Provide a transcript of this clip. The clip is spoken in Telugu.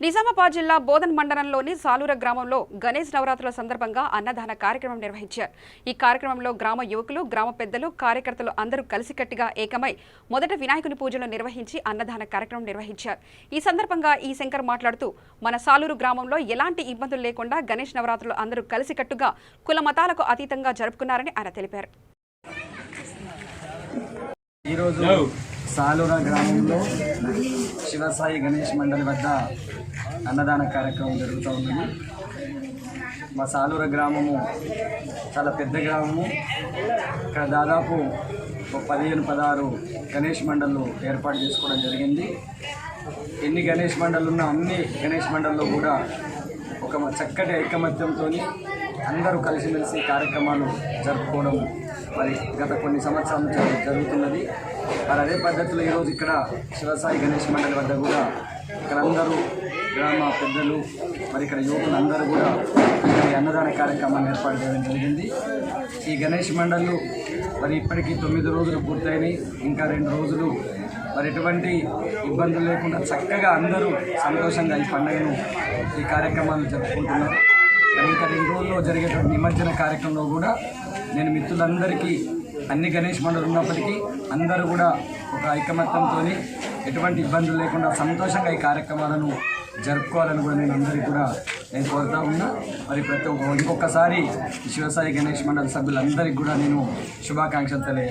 నిజామాబాద్ జిల్లా బోధన్ మండలంలోని సాలూర గ్రామంలో గణేష్ నవరాత్రుల సందర్భంగా అన్నదాన కార్యక్రమం నిర్వహించారు. ఈ కార్యక్రమంలో గ్రామ యువకులు, గ్రామ పెద్దలు, కార్యకర్తలు అందరూ కలిసికట్టుగా ఏకమై మొదట వినాయకుని పూజలు నిర్వహించి అన్నదాన కార్యక్రమం నిర్వహించారు. ఈ సందర్భంగా ఈ శంకర్ మాట్లాడుతూ, మన సాలూరు గ్రామంలో ఎలాంటి ఇబ్బందులు లేకుండా గణేష్ నవరాత్రులు అందరూ కలిసికట్టుగా కుల మతాలకు అతీతంగా జరుపుకున్నారని ఆయన తెలిపారు. ఈరోజు సాలూర గ్రామంలో శివసాయి గణేష్ మండలి వద్ద అన్నదాన కార్యక్రమం జరుగుతూ ఉన్నది. మా సాలూర గ్రామము చాలా పెద్ద గ్రామము. ఇక్కడ దాదాపు 15-16 గణేష్ మండళ్ళు ఏర్పాటు చేసుకోవడం జరిగింది. ఎన్ని గణేష్ మండళ్ళు ఉన్నా అన్ని గణేష్ మండల్లో కూడా ఒక చక్కటి ఐకమత్యంతో అందరూ కలిసిమెలిసి కార్యక్రమాలు జరుపుకోవడం మరి గత కొన్ని సంవత్సరాల నుంచి జరుగుతున్నది. మరి అదే పద్ధతిలో ఈరోజు ఇక్కడ శివసాయి గణేష్ మండలి వద్ద కూడా ఇక్కడ అందరూ గ్రామ పెద్దలు మరి ఇక్కడ యువకులు అందరూ కూడా ఈ అన్నదాన కార్యక్రమాన్ని ఏర్పాటు చేయడం జరిగింది. ఈ గణేష్ మండళ్ళు మరి ఇప్పటికీ 9 రోజులు పూర్తయినాయి. ఇంకా 2 రోజులు మరి ఎటువంటి ఇబ్బందులు లేకుండా చక్కగా అందరూ సంతోషంగా ఈ పండుగను ఈ కార్యక్రమాలను జరుపుకుంటున్నారు. ఇంకా 2 రోజుల్లో జరిగేటువంటి నిమజ్జన కార్యక్రమంలో కూడా నేను మిత్రులందరికీ అన్ని గణేష్ మండలు ఉన్నప్పటికీ అందరూ కూడా ఒక ఐకమత్యంతో ఎటువంటి ఇబ్బందులు లేకుండా సంతోషంగా ఈ కార్యక్రమాలను జరుపుకోవాలని కూడా నేను అందరికీ కూడా నేను కోరుతా ఉన్నా. మరి ఇంకొకసారి శివసాయి గణేష్ మండలి సభ్యులందరికీ కూడా నేను శుభాకాంక్షలు తెలియ